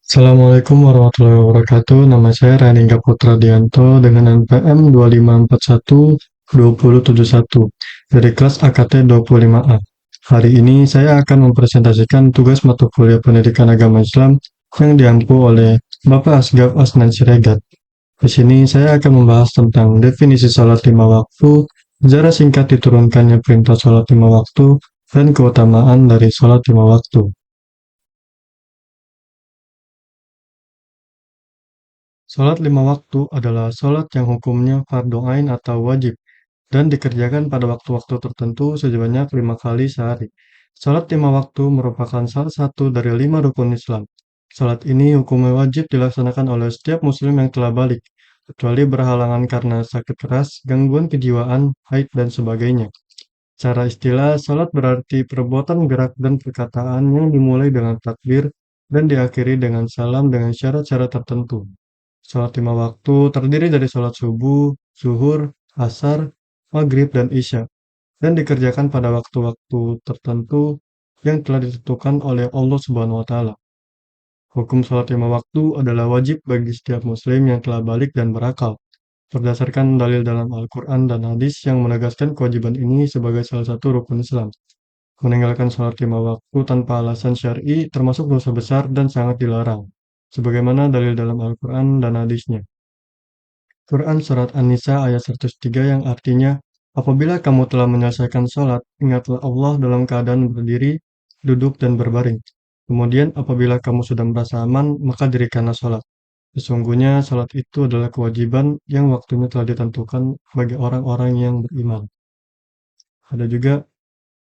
Assalamualaikum warahmatullahi wabarakatuh. Nama saya Raningga Putra Dianto dengan NPM 2541-2071 dari kelas AKT 25A. Hari ini saya akan mempresentasikan tugas mata kuliah Pendidikan Agama Islam yang diampu oleh Bapak Asgaf Asnan Siregar. Di sini saya akan membahas tentang definisi salat lima waktu, sejarah singkat diturunkannya perintah salat lima waktu, dan keutamaan dari salat lima waktu. Salat lima waktu adalah salat yang hukumnya fardu ain atau wajib dan dikerjakan pada waktu-waktu tertentu sebanyak 5 kali sehari. Salat lima waktu merupakan salah satu dari 5 rukun Islam. Salat ini hukumnya wajib dilaksanakan oleh setiap muslim yang telah balik, kecuali berhalangan karena sakit keras, gangguan kejiwaan, haid, dan sebagainya. Secara istilah, salat berarti perbuatan gerak dan perkataan yang dimulai dengan takbir dan diakhiri dengan salam dengan syarat-syarat tertentu. Salat lima waktu terdiri dari salat subuh, zuhur, asar, maghrib, dan isya, dan dikerjakan pada waktu-waktu tertentu yang telah ditentukan oleh Allah Subhanahu wa Ta'ala. Hukum salat lima waktu adalah wajib bagi setiap muslim yang telah balik dan berakal, berdasarkan dalil dalam Al-Quran dan hadis yang menegaskan kewajiban ini sebagai salah satu rukun Islam. Meninggalkan salat lima waktu tanpa alasan syar'i termasuk dosa besar dan sangat dilarang, sebagaimana dalil dalam Al-Quran dan hadisnya. Quran Surat An-Nisa ayat 103 yang artinya, apabila kamu telah menyelesaikan sholat, ingatlah Allah dalam keadaan berdiri, duduk, dan berbaring. Kemudian apabila kamu sudah merasa aman, maka dirikanlah sholat. Sesungguhnya sholat itu adalah kewajiban yang waktunya telah ditentukan bagi orang-orang yang beriman. Ada juga,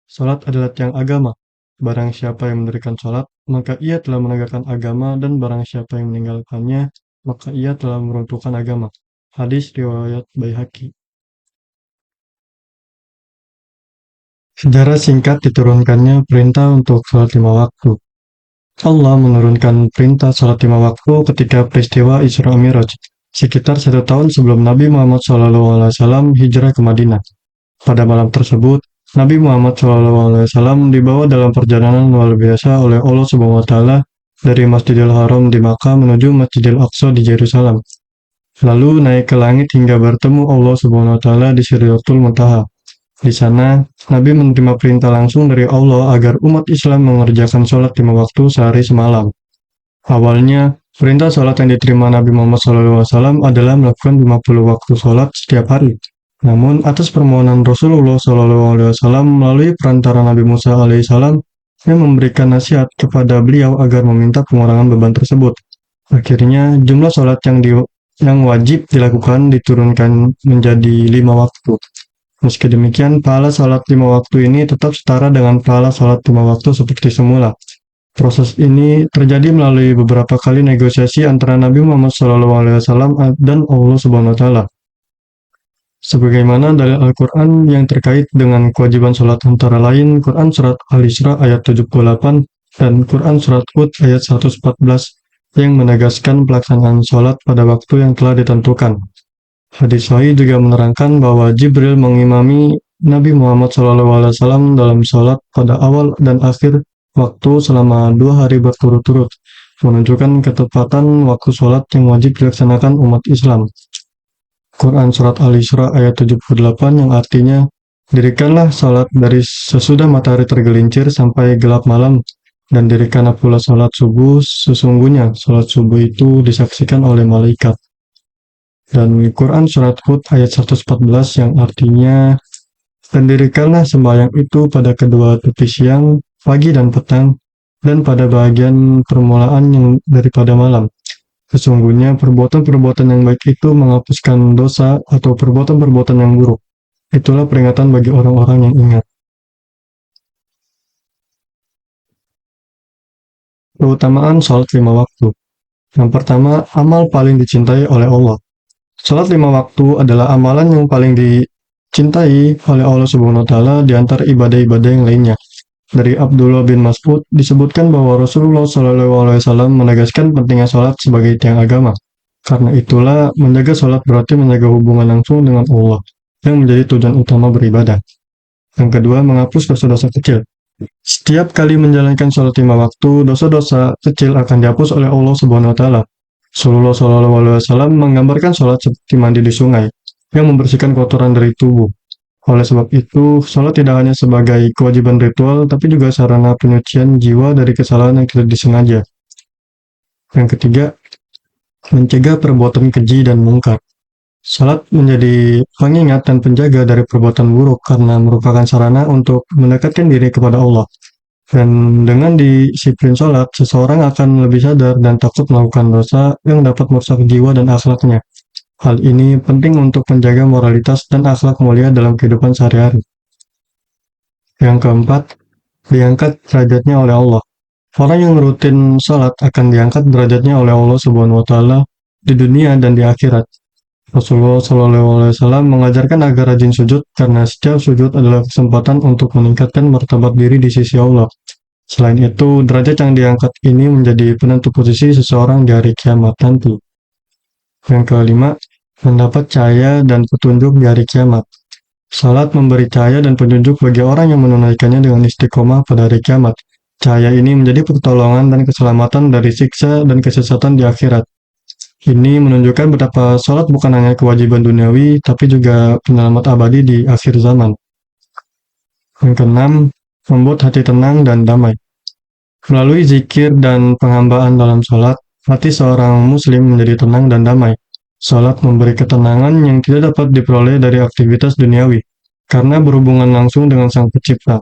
sholat adalah tiang agama. Barang siapa yang mendirikan sholat, maka ia telah menegakkan agama, dan barang siapa yang meninggalkannya, maka ia telah meruntuhkan agama. Hadis riwayat Baihaqi. Sejarah singkat diturunkannya perintah untuk sholat lima waktu. Allah menurunkan perintah sholat lima waktu ketika peristiwa Isra Mi'raj, sekitar 1 tahun sebelum Nabi Muhammad SAW hijrah ke Madinah. Pada malam tersebut, Nabi Muhammad SAW dibawa dalam perjalanan luar biasa oleh Allah Subhanahu Wa Taala dari Masjidil Haram di Makkah menuju Masjidil Aqsa di Yerusalem. Lalu naik ke langit hingga bertemu Allah Subhanahu Wa Taala di Sidratul Muntaha. Di sana, Nabi menerima perintah langsung dari Allah agar umat Islam mengerjakan sholat lima waktu sehari semalam. Awalnya, perintah sholat yang diterima Nabi Muhammad SAW adalah melakukan 50 waktu sholat setiap hari. Namun, atas permohonan Rasulullah SAW melalui perantara Nabi Musa alaihissalam yang memberikan nasihat kepada beliau agar meminta pengurangan beban tersebut. Akhirnya, jumlah sholat yang wajib dilakukan diturunkan menjadi 5 waktu. Meski demikian, pahala salat lima waktu ini tetap setara dengan pahala salat lima waktu seperti semula. Proses ini terjadi melalui beberapa kali negosiasi antara Nabi Muhammad SAW dan Allah Subhanahu Wa Taala. Sebagaimana dalil Al-Quran yang terkait dengan kewajiban salat antara lain Quran Surat Al-Isra ayat 78 dan Quran Surat Hud ayat 114 yang menegaskan pelaksanaan salat pada waktu yang telah ditentukan. Hadis sahih juga menerangkan bahwa Jibril mengimami Nabi Muhammad SAW dalam sholat pada awal dan akhir waktu selama 2 hari berturut-turut, menunjukkan ketepatan waktu sholat yang wajib dilaksanakan umat Islam. Quran Surat Al-Isra ayat 78 yang artinya, dirikanlah sholat dari sesudah matahari tergelincir sampai gelap malam, dan dirikanlah pula sholat subuh, sesungguhnya sholat subuh itu disaksikan oleh malaikat. Dan Quran Surat Hud ayat 114 yang artinya, dan dirikanlah sembahyang itu pada kedua tepi siang, pagi dan petang, dan pada bagian permulaan yang daripada malam. Sesungguhnya perbuatan-perbuatan yang baik itu menghapuskan dosa atau perbuatan-perbuatan yang buruk. Itulah peringatan bagi orang-orang yang ingat. Keutamaan sholat lima waktu. Yang pertama, amal paling dicintai oleh Allah. Salat lima waktu adalah amalan yang paling dicintai oleh Allah Subhanahu Wa Taala di antara ibadah-ibadah yang lainnya. Dari Abdullah bin Mas'ud disebutkan bahwa Rasulullah SAW menegaskan pentingnya salat sebagai tiang agama. Karena itulah menjaga salat berarti menjaga hubungan langsung dengan Allah yang menjadi tujuan utama beribadah. Yang kedua, menghapus dosa-dosa kecil. Setiap kali menjalankan sholat lima waktu, dosa-dosa kecil akan dihapus oleh Allah Subhanahu wa taala. Rasulullah Shallallahu alaihi wasallam menggambarkan sholat seperti mandi di sungai yang membersihkan kotoran dari tubuh. Oleh sebab itu, sholat tidak hanya sebagai kewajiban ritual, tapi juga sarana penyucian jiwa dari kesalahan yang tidak disengaja. Yang ketiga, mencegah perbuatan keji dan mungkar. Salat menjadi pengingat dan penjaga dari perbuatan buruk karena merupakan sarana untuk mendekatkan diri kepada Allah. Dan dengan disiplin sholat, seseorang akan lebih sadar dan takut melakukan dosa yang dapat merusak jiwa dan akhlaknya. Hal ini penting untuk menjaga moralitas dan akhlak mulia dalam kehidupan sehari-hari. Yang keempat, diangkat derajatnya oleh Allah. Orang yang rutin sholat akan diangkat derajatnya oleh Allah Subhanahu wa taala di dunia dan di akhirat. Rasulullah Shallallahu alaihi wasallam mengajarkan agar rajin sujud karena setiap sujud adalah kesempatan untuk meningkatkan martabat diri di sisi Allah. Selain itu, derajat yang diangkat ini menjadi penentu posisi seseorang di hari kiamat nanti. Yang kelima, mendapat cahaya dan petunjuk di hari kiamat. Salat memberi cahaya dan petunjuk bagi orang yang menunaikannya dengan istiqomah pada hari kiamat. Cahaya ini menjadi pertolongan dan keselamatan dari siksa dan kesesatan di akhirat. Ini menunjukkan betapa salat bukan hanya kewajiban duniawi, tapi juga penyelamat abadi di akhir zaman. Yang keenam, membuat hati tenang dan damai. Melalui zikir dan penghambaan dalam salat, hati seorang muslim menjadi tenang dan damai. Salat memberi ketenangan yang tidak dapat diperoleh dari aktivitas duniawi, karena berhubungan langsung dengan Sang Pencipta.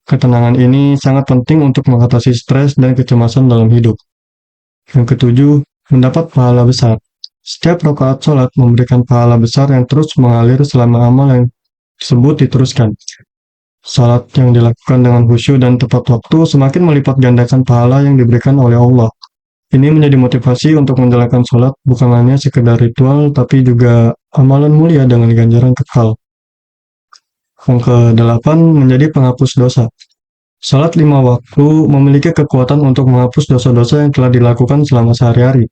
Ketenangan ini sangat penting untuk mengatasi stres dan kecemasan dalam hidup. Yang ketujuh, mendapat pahala besar. Setiap rakaat sholat memberikan pahala besar yang terus mengalir selama amal yang tersebut diteruskan. Salat yang dilakukan dengan khusyuk dan tepat waktu semakin melipat gandakan pahala yang diberikan oleh Allah. Ini menjadi motivasi untuk menjalankan sholat bukan hanya sekedar ritual, tapi juga amalan mulia dengan ganjaran kekal. Yang kedelapan, menjadi penghapus dosa. Salat lima waktu memiliki kekuatan untuk menghapus dosa-dosa yang telah dilakukan selama sehari-hari.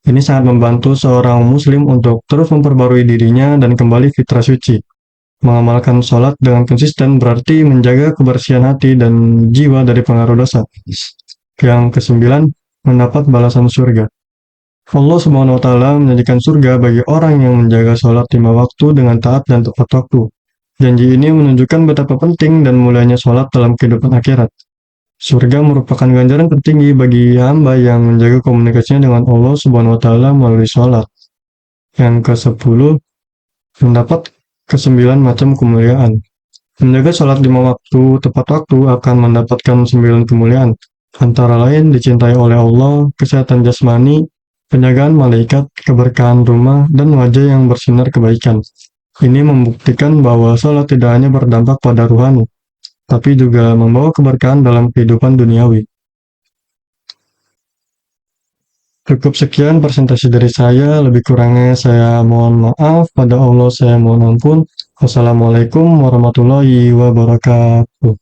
Ini sangat membantu seorang muslim untuk terus memperbarui dirinya dan kembali fitrah suci. Mengamalkan sholat dengan konsisten berarti menjaga kebersihan hati dan jiwa dari pengaruh dosa. Yang kesembilan, mendapat balasan surga. Allah Subhanahu wa taala menjanjikan surga bagi orang yang menjaga sholat lima waktu dengan taat dan tepat waktu. Janji ini menunjukkan betapa penting dan mulianya sholat dalam kehidupan akhirat. Surga merupakan ganjaran tertinggi bagi hamba yang menjaga komunikasinya dengan Allah Subhanahu wa taala melalui sholat. Yang ke-10, mendapat ke-9 macam kemuliaan. Menjaga sholat lima waktu tepat waktu akan mendapatkan 9 kemuliaan, antara lain dicintai oleh Allah, kesehatan jasmani, penjagaan malaikat, keberkahan rumah, dan wajah yang bersinar kebaikan. Ini membuktikan bahwa sholat tidak hanya berdampak pada ruhani, tapi juga membawa keberkahan dalam kehidupan duniawi. Cukup sekian presentasi dari saya, lebih kurangnya saya mohon maaf, pada Allah saya mohon ampun. Wassalamualaikum warahmatullahi wabarakatuh.